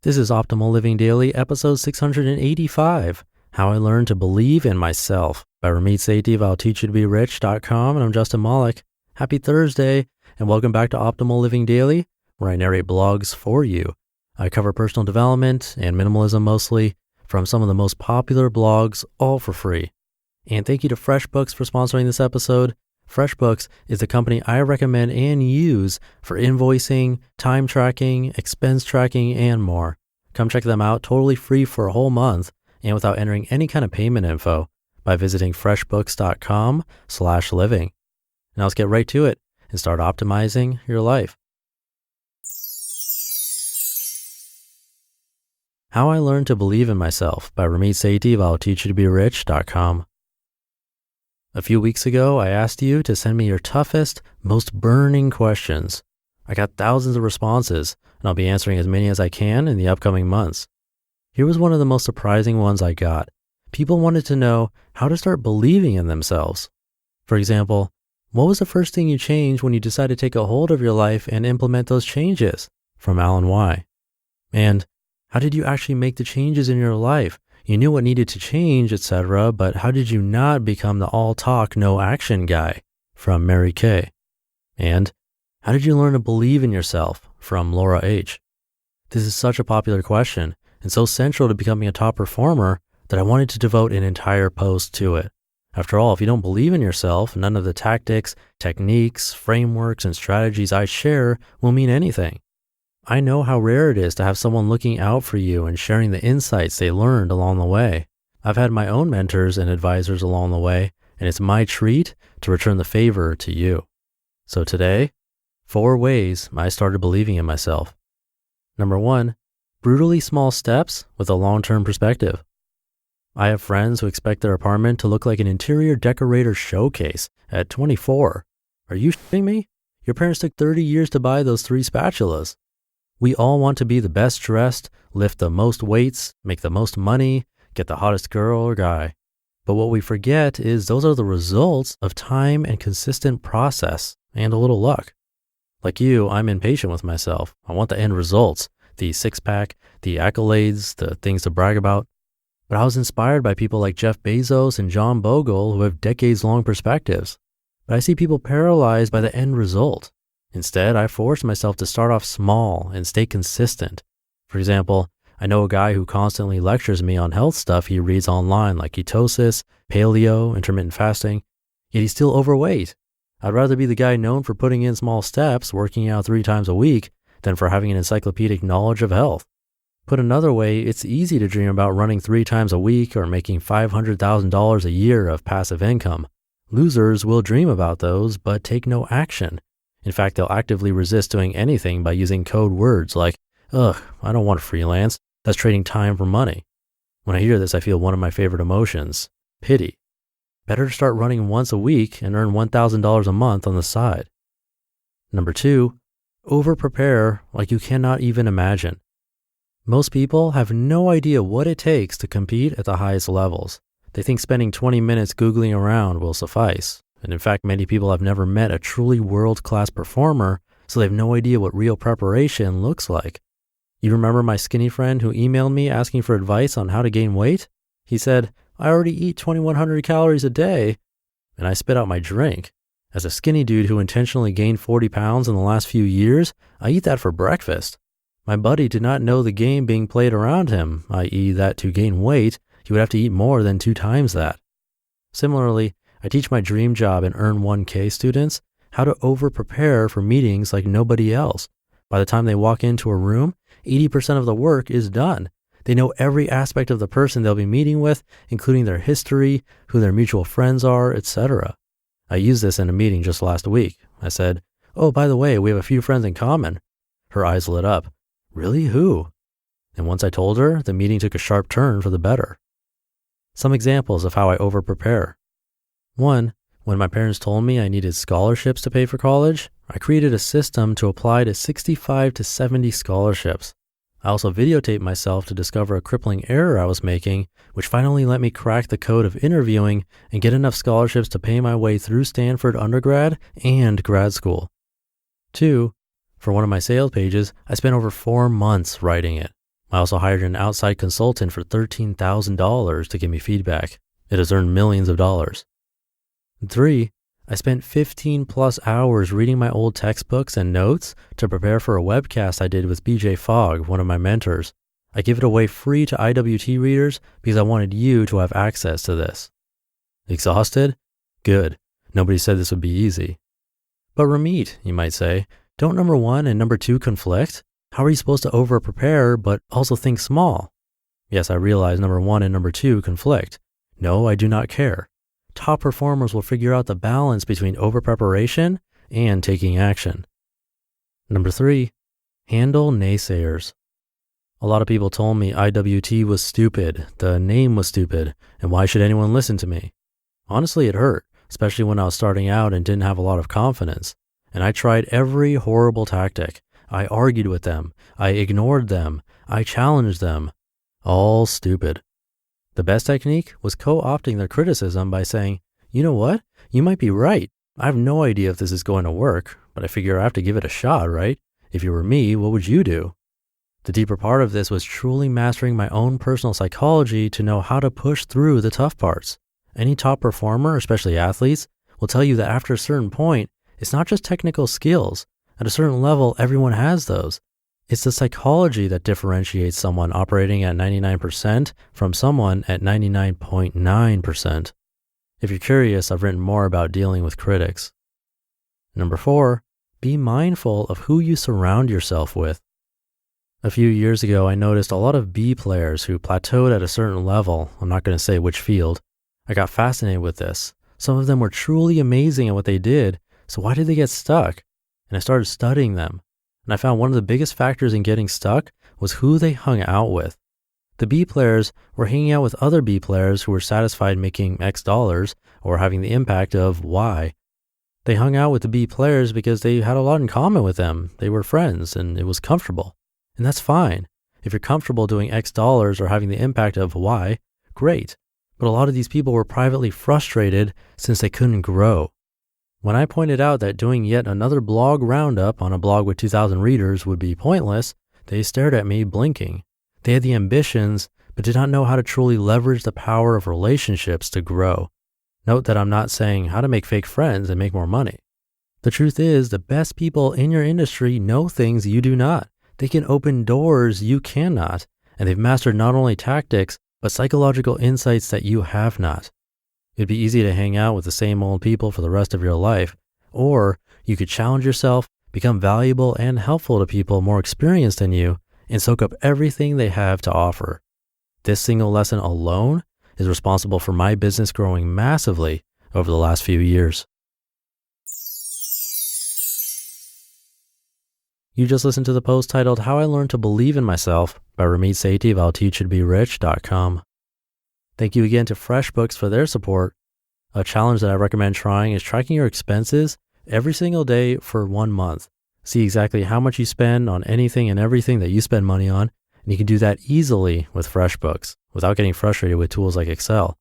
This is Optimal Living Daily, episode 685, How I Learned to Believe in Myself by Ramit Sethi of I'llTeachYouToBeRich.com, and I'm Justin Malik. Happy Thursday, and welcome back to Optimal Living Daily, where I narrate blogs for you. I cover personal development and minimalism mostly from some of the most popular blogs, all for free. And thank you to FreshBooks for sponsoring this episode. FreshBooks is the company I recommend and use for invoicing, time tracking, expense tracking, and more. Come check them out totally free for a whole month and without entering any kind of payment info by visiting freshbooks.com/living. Now let's get right to it and start optimizing your life. How I Learned to Believe in Myself by Ramit Sethi of I'llTeachYouToBeRich.com. A few weeks ago, I asked you to send me your toughest, most burning questions. I got thousands of responses, and I'll be answering as many as I can in the upcoming months. Here was one of the most surprising ones I got. People wanted to know how to start believing in themselves. For example, what was the first thing you changed when you decided to take a hold of your life and implement those changes? From Alan Y. And how did you actually make the changes in your life? You knew what needed to change, etc., but how did you not become the all talk, no action guy? From Mary Kay. And how did you learn to believe in yourself? From Laura H. This is such a popular question and so central to becoming a top performer that I wanted to devote an entire post to it. After all, if you don't believe in yourself, none of the tactics, techniques, frameworks, and strategies I share will mean anything. I know how rare it is to have someone looking out for you and sharing the insights they learned along the way. I've had my own mentors and advisors along the way, and it's my treat to return the favor to you. So today, 4 ways I started believing in myself. Number 1, brutally small steps with a long-term perspective. I have friends who expect their apartment to look like an interior decorator showcase at 24. Are you shitting me? Your parents took 30 years to buy those 3 spatulas. We all want to be the best dressed, lift the most weights, make the most money, get the hottest girl or guy. But what we forget is those are the results of time and consistent process and a little luck. Like you, I'm impatient with myself. I want the end results, the six-pack, the accolades, the things to brag about. But I was inspired by people like Jeff Bezos and John Bogle who have decades-long perspectives. But I see people paralyzed by the end result. Instead, I forced myself to start off small and stay consistent. For example, I know a guy who constantly lectures me on health stuff he reads online like ketosis, paleo, intermittent fasting, yet he's still overweight. I'd rather be the guy known for putting in small steps, working out 3 times a week, than for having an encyclopedic knowledge of health. Put another way, it's easy to dream about running 3 times a week or making $500,000 a year of passive income. Losers will dream about those, but take no action. In fact, they'll actively resist doing anything by using code words like, ugh, I don't want to freelance. That's trading time for money. When I hear this, I feel one of my favorite emotions, pity. Better to start running once a week and earn $1,000 a month on the side. Number 2, over-prepare like you cannot even imagine. Most people have no idea what it takes to compete at the highest levels. They think spending 20 minutes Googling around will suffice. And in fact, many people have never met a truly world-class performer, so they have no idea what real preparation looks like. You remember my skinny friend who emailed me asking for advice on how to gain weight? He said, I already eat 2,100 calories a day, and I spit out my drink. As a skinny dude who intentionally gained 40 pounds in the last few years, I eat that for breakfast. My buddy did not know the game being played around him, i.e. that to gain weight, he would have to eat more than 2 times that. Similarly, I teach my dream job and earn 1K students how to over-prepare for meetings like nobody else. By the time they walk into a room, 80% of the work is done. They know every aspect of the person they'll be meeting with, including their history, who their mutual friends are, etc. I used this in a meeting just last week. I said, oh, by the way, we have a few friends in common. Her eyes lit up. Really? Who? And once I told her, the meeting took a sharp turn for the better. Some examples of how I over-prepare. 1, when my parents told me I needed scholarships to pay for college, I created a system to apply to 65 to 70 scholarships. I also videotaped myself to discover a crippling error I was making, which finally let me crack the code of interviewing and get enough scholarships to pay my way through Stanford undergrad and grad school. 2, for one of my sales pages, I spent over 4 months writing it. I also hired an outside consultant for $13,000 to give me feedback. It has earned millions of dollars. 3, I spent 15 plus hours reading my old textbooks and notes to prepare for a webcast I did with BJ Fogg, one of my mentors. I give it away free to IWT readers because I wanted you to have access to this. Exhausted? Good. Nobody said this would be easy. But Ramit, you might say, don't number 1 and number 2 conflict? How are you supposed to over-prepare but also think small? Yes, I realize number 1 and number 2 conflict. No, I do not care. Top performers will figure out the balance between over-preparation and taking action. Number 3, handle naysayers. A lot of people told me IWT was stupid, the name was stupid, and why should anyone listen to me? Honestly, it hurt, especially when I was starting out and didn't have a lot of confidence. And I tried every horrible tactic. I argued with them. I ignored them. I challenged them. All stupid. The best technique was co-opting their criticism by saying, you know what? You might be right. I have no idea if this is going to work, but I figure I have to give it a shot, right? If you were me, what would you do? The deeper part of this was truly mastering my own personal psychology to know how to push through the tough parts. Any top performer, especially athletes, will tell you that after a certain point, it's not just technical skills. At a certain level, everyone has those. It's the psychology that differentiates someone operating at 99% from someone at 99.9%. If you're curious, I've written more about dealing with critics. Number 4, be mindful of who you surround yourself with. A few years ago, I noticed a lot of B players who plateaued at a certain level. I'm not going to say which field. I got fascinated with this. Some of them were truly amazing at what they did, so why did they get stuck? And I started studying them. And I found one of the biggest factors in getting stuck was who they hung out with. The B players were hanging out with other B players who were satisfied making X dollars or having the impact of Y. They hung out with the B players because they had a lot in common with them. They were friends and it was comfortable. And that's fine. If you're comfortable doing X dollars or having the impact of Y, great. But a lot of these people were privately frustrated since they couldn't grow. When I pointed out that doing yet another blog roundup on a blog with 2,000 readers would be pointless, they stared at me blinking. They had the ambitions, but did not know how to truly leverage the power of relationships to grow. Note that I'm not saying how to make fake friends and make more money. The truth is, the best people in your industry know things you do not. They can open doors you cannot, and they've mastered not only tactics, but psychological insights that you have not. It'd be easy to hang out with the same old people for the rest of your life, or you could challenge yourself, become valuable and helpful to people more experienced than you, and soak up everything they have to offer. This single lesson alone is responsible for my business growing massively over the last few years. You just listened to the post titled How I Learned to Believe in Myself by Ramit Sethi of I'llTeachYouToBeRich.com. Thank you again to FreshBooks for their support. A challenge that I recommend trying is tracking your expenses every single day for 1 month. See exactly how much you spend on anything and everything that you spend money on, and you can do that easily with FreshBooks without getting frustrated with tools like Excel.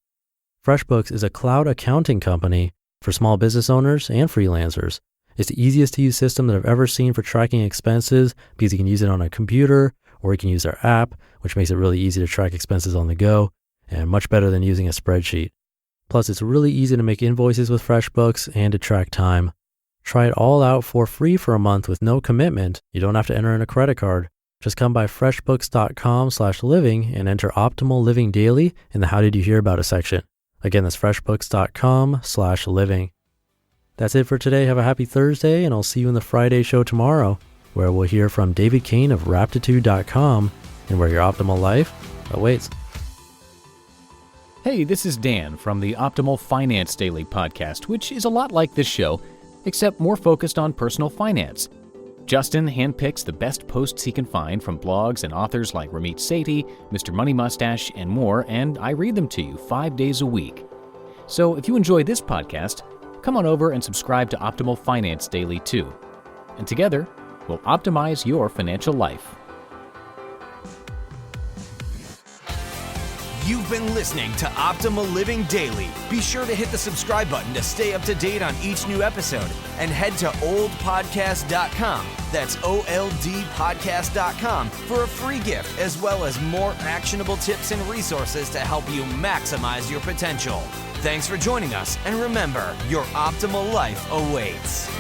FreshBooks is a cloud accounting company for small business owners and freelancers. It's the easiest to use system that I've ever seen for tracking expenses because you can use it on a computer or you can use their app, which makes it really easy to track expenses on the go and much better than using a spreadsheet. Plus, it's really easy to make invoices with FreshBooks and to track time. Try it all out for free for a month with no commitment. You don't have to enter in a credit card. Just come by freshbooks.com/living and enter Optimal Living Daily in the How Did You Hear About It section. Again, that's freshbooks.com/living. That's it for today. Have a happy Thursday, and I'll see you in the Friday show tomorrow, where we'll hear from David Kane of Raptitude.com and where your optimal life awaits. Hey, this is Dan from the Optimal Finance Daily podcast, which is a lot like this show, except more focused on personal finance. Justin handpicks the best posts he can find from blogs and authors like Ramit Sethi, Mr. Money Mustache, and more, and I read them to you 5 days a week. So if you enjoy this podcast, come on over and subscribe to Optimal Finance Daily too. And together, we'll optimize your financial life. You've been listening to Optimal Living Daily. Be sure to hit the subscribe button to stay up to date on each new episode and head to oldpodcast.com. That's OLDpodcast.com for a free gift as well as more actionable tips and resources to help you maximize your potential. Thanks for joining us, and remember, your optimal life awaits.